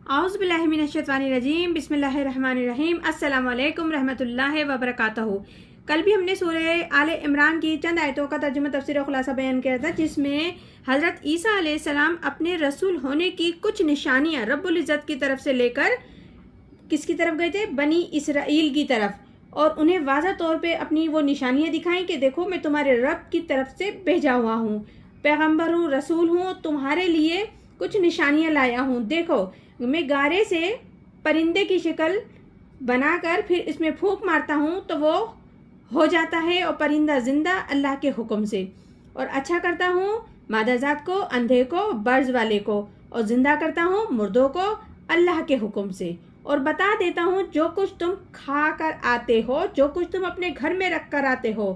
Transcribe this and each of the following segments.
اعوذ باللہ من الشیطان الرجیم بسم اللہ الرحمن الرحیم السلام علیکم رحمۃ اللہ وبرکاتہ۔ کل بھی ہم نے سورہ آل عمران کی چند آیتوں کا ترجمہ تفسیر و خلاصہ بیان کیا تھا، جس میں حضرت عیسیٰ علیہ السلام اپنے رسول ہونے کی کچھ نشانیاں رب العزت کی طرف سے لے کر کس کی طرف گئے تھے؟ بنی اسرائیل کی طرف، اور انہیں واضح طور پہ اپنی وہ نشانیاں دکھائیں کہ دیکھو میں تمہارے رب کی طرف سے بھیجا ہوا ہوں، پیغمبر ہوں، رسول ہوں، تمہارے لیے کچھ نشانیاں لایا ہوں۔ دیکھو میں گارے سے پرندے کی شکل بنا کر پھر اس میں پھونک مارتا ہوں تو وہ ہو جاتا ہے، اور پرندہ زندہ اللہ کے حکم سے، اور اچھا کرتا ہوں مادہ ذات کو، اندھے کو، برز والے کو، اور زندہ کرتا ہوں مردوں کو اللہ کے حکم سے، اور بتا دیتا ہوں جو کچھ تم کھا کر آتے ہو، جو کچھ تم اپنے گھر میں رکھ کر آتے ہو،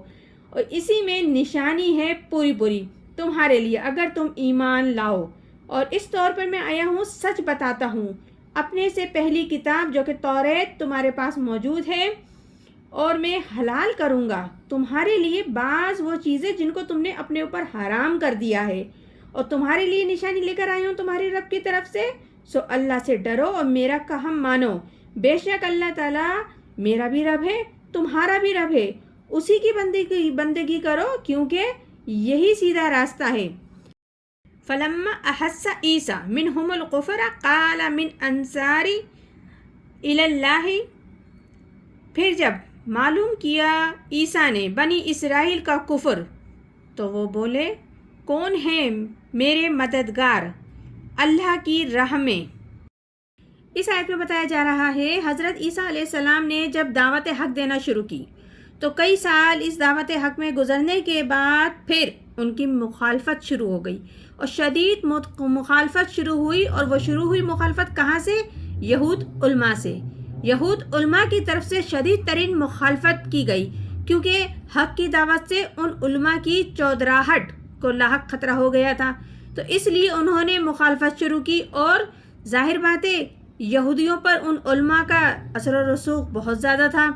اور اسی میں نشانی ہے پوری پوری تمہارے لیے اگر تم ایمان لاؤ، اور اس طور پر میں آیا ہوں سچ بتاتا ہوں۔ اپنے سے پہلی کتاب جو کہ توریت تمہارے پاس موجود ہے، اور میں حلال کروں گا تمہارے لیے بعض وہ چیزیں جن کو تم نے اپنے اوپر حرام کر دیا ہے، اور تمہارے لیے نشانی لے کر آیا ہوں تمہارے رب کی طرف سے، سو اللہ سے ڈرو اور میرا کہم مانو، بے شک اللہ تعالیٰ میرا بھی رب ہے تمہارا بھی رب ہے، اسی کی بندگی کرو کیونکہ یہی سیدھا راستہ ہے۔ فلما احس عیسیٰ منہم الکفر قال من انصاری الی اللہ، پھر جب معلوم کیا عیسیٰ نے بنی اسرائیل کا کفر تو وہ بولے کون ہے میرے مددگار اللہ کی راہ میں۔ اس آیت میں بتایا جا رہا ہے حضرت عیسیٰ علیہ السلام نے جب دعوت حق دینا شروع کی تو کئی سال اس دعوت حق میں گزرنے کے بعد پھر ان کی مخالفت شروع ہو گئی، اور شدید مخالفت شروع ہوئی، اور وہ شروع ہوئی مخالفت کہاں سے؟ یہود علماء سے۔ یہود علماء کی طرف سے شدید ترین مخالفت کی گئی، کیونکہ حق کی دعوت سے ان علماء کی چودراہٹ کو لاحق خطرہ ہو گیا تھا، تو اس لیے انہوں نے مخالفت شروع کی، اور ظاہر بات ہے یہودیوں پر ان علماء کا اثر و رسوخ بہت زیادہ تھا،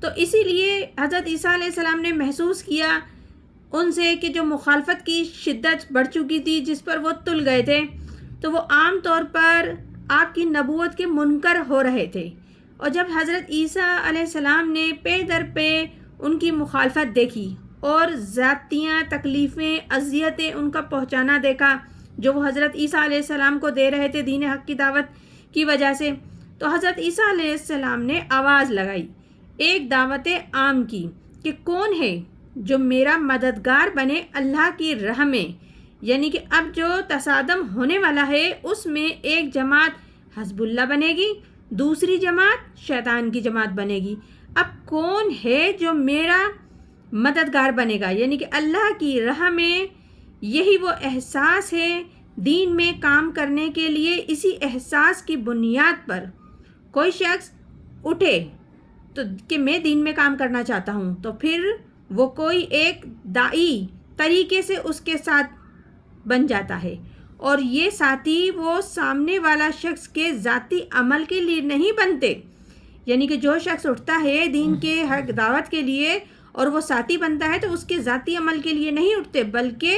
تو اسی لیے حضرت عیسیٰ علیہ السلام نے محسوس کیا ان سے کہ جو مخالفت کی شدت بڑھ چکی تھی، جس پر وہ تل گئے تھے، تو وہ عام طور پر آپ کی نبوت کے منکر ہو رہے تھے، اور جب حضرت عیسیٰ علیہ السلام نے پے در پے ان کی مخالفت دیکھی اور ذاتیاں تکلیفیں اذیتیں ان کا پہنچانا دیکھا جو وہ حضرت عیسیٰ علیہ السلام کو دے رہے تھے دین حق کی دعوت کی وجہ سے، تو حضرت عیسیٰ علیہ السلام نے آواز لگائی، ایک دعوت عام کی کہ کون ہے جو میرا مددگار بنے اللہ کی راہ میں، یعنی کہ اب جو تصادم ہونے والا ہے اس میں ایک جماعت حزب اللہ بنے گی، دوسری جماعت شیطان کی جماعت بنے گی، اب کون ہے جو میرا مددگار بنے گا؟ یعنی کہ اللہ کی راہ میں یہی وہ احساس ہے دین میں کام کرنے کے لیے، اسی احساس کی بنیاد پر کوئی شخص اٹھے تو کہ میں دین میں کام کرنا چاہتا ہوں، تو پھر وہ کوئی ایک داعی طریقے سے اس کے ساتھ بن جاتا ہے، اور یہ ساتھی وہ سامنے والا شخص کے ذاتی عمل کے لیے نہیں بنتے، یعنی کہ جو شخص اٹھتا ہے دین کے حق دعوت کے لیے اور وہ ساتھی بنتا ہے تو اس کے ذاتی عمل کے لیے نہیں اٹھتے، بلکہ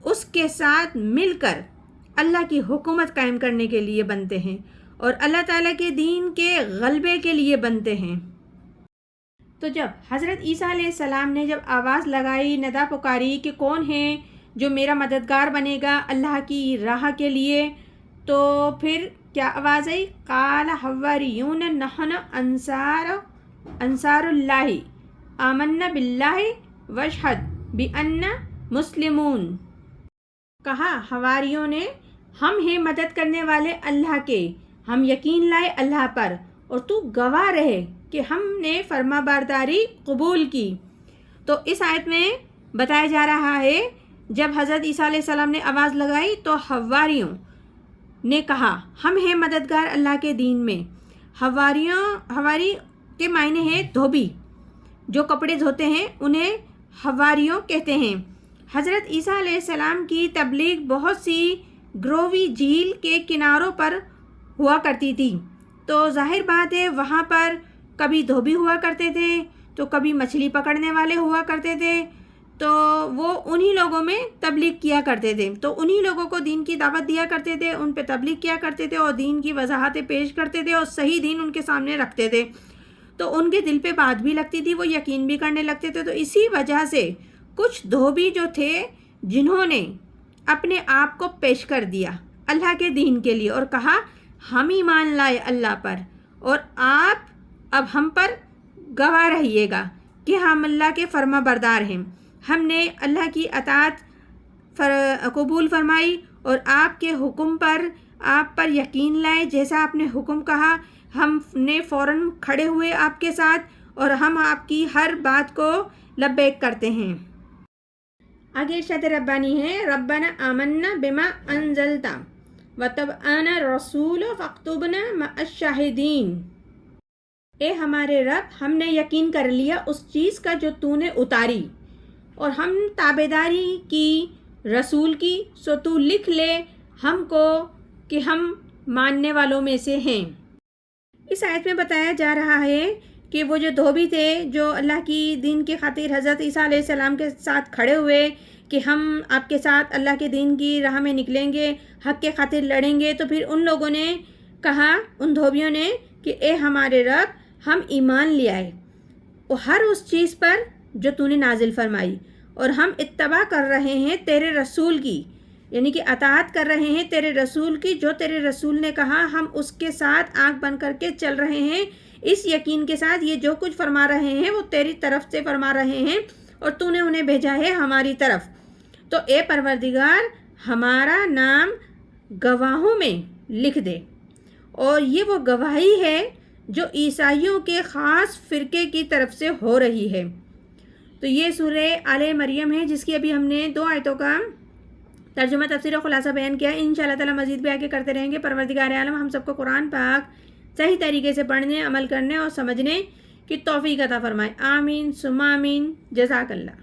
اس کے ساتھ مل کر اللہ کی حکومت قائم کرنے کے لیے بنتے ہیں، اور اللہ تعالیٰ کے دین کے غلبے کے لیے بنتے ہیں۔ تو جب حضرت عیسیٰ علیہ السلام نے جب آواز لگائی، ندا پکاری کہ کون ہے جو میرا مددگار بنے گا اللہ کی راہ کے لیے، تو پھر کیا آواز آئی؟ قال حواریون نحن انصار اللہ آمنا باللہ واشہد بأننا مسلمون، کہا حواریوں نے ہم ہیں مدد کرنے والے اللہ کے، ہم یقین لائے اللہ پر، اور تو گواہ رہے کہ ہم نے فرما برداری قبول کی۔ تو اس آیت میں بتایا جا رہا ہے جب حضرت عیسیٰ علیہ السلام نے آواز لگائی تو حواریوں نے کہا ہم ہیں مددگار اللہ کے دین میں۔ حواری کے معنی ہے دھوبی، جو کپڑے دھوتے ہیں انہیں حواریوں کہتے ہیں۔ حضرت عیسیٰ علیہ السلام کی تبلیغ بہت سی گروی جھیل کے کناروں پر ہوا کرتی تھی، تو ظاہر بات ہے وہاں پر کبھی دھوبی ہوا کرتے تھے تو کبھی مچھلی پکڑنے والے ہوا کرتے تھے، تو وہ انہی لوگوں میں تبلیغ کیا کرتے تھے، تو انہی لوگوں کو دین کی دعوت دیا کرتے تھے، ان پہ تبلیغ کیا کرتے تھے اور دین کی وضاحتیں پیش کرتے تھے اور صحیح دین ان کے سامنے رکھتے تھے، تو ان کے دل پہ بات بھی لگتی تھی، وہ یقین بھی کرنے لگتے تھے۔ تو اسی وجہ سے کچھ دھوبی جو تھے جنہوں نے اپنے آپ کو پیش کر دیا اللہ کے دین کے لیے اور کہا ہم ایمان لائے اللہ پر، اور آپ اب ہم پر گواہ رہیے گا کہ ہم اللہ کے فرما بردار ہیں، ہم نے اللہ کی اطاعت قبول فرمائی اور آپ کے حکم پر آپ پر یقین لائے، جیسا آپ نے حکم کہا ہم نے فوراً کھڑے ہوئے آپ کے ساتھ اور ہم آپ کی ہر بات کو لبیک کرتے ہیں۔ آگے ارشاد ربانی ہے ربنا آمنا بما انزلتا واتبعنا الرسول فاکتبنا مع الشاہدین۔ اے ہمارے رب، ہم نے یقین کر لیا اس چیز کا جو تو نے اتاری اور ہم تابعداری کی رسول کی، سو تو لکھ لے ہم کو کہ ہم ماننے والوں میں سے ہیں۔ اس آیت میں بتایا جا رہا ہے کہ وہ جو دھوبی تھے جو اللہ کی دین کی خاطر حضرت عیسیٰ علیہ السلام کے ساتھ کھڑے ہوئے کہ ہم آپ کے ساتھ اللہ کے دین کی راہ میں نکلیں گے، حق کے خاطر لڑیں گے، تو پھر ان لوگوں نے کہا، ان دھوبیوں نے کہ اے ہمارے رب، ہم ایمان لے آئے وہ ہر اس چیز پر جو تو نے نازل فرمائی، اور ہم اتباع کر رہے ہیں تیرے رسول کی، یعنی کہ اطاعت کر رہے ہیں تیرے رسول کی، جو تیرے رسول نے کہا ہم اس کے ساتھ آنکھ بند کر کے چل رہے ہیں، اس یقین کے ساتھ یہ جو کچھ فرما رہے ہیں وہ تیری طرف سے فرما رہے ہیں اور تو نے انہیں بھیجا ہے ہماری طرف۔ تو اے پروردگار، ہمارا نام گواہوں میں لکھ دے، اور یہ وہ گواہی ہے جو عیسائیوں کے خاص فرقے کی طرف سے ہو رہی ہے۔ تو یہ سورہ آل مریم ہے جس کی ابھی ہم نے 2 آیتوں کا ترجمہ، تفسیر و خلاصہ بیان کیا۔ انشاءاللہ تعالی مزید بھی آگے کرتے رہیں گے۔ پروردگار عالم ہم سب کو قرآن پاک صحیح طریقے سے پڑھنے، عمل کرنے اور سمجھنے کی توفیق عطا فرمائے۔ آمین ثم آمین۔ جزاک اللہ۔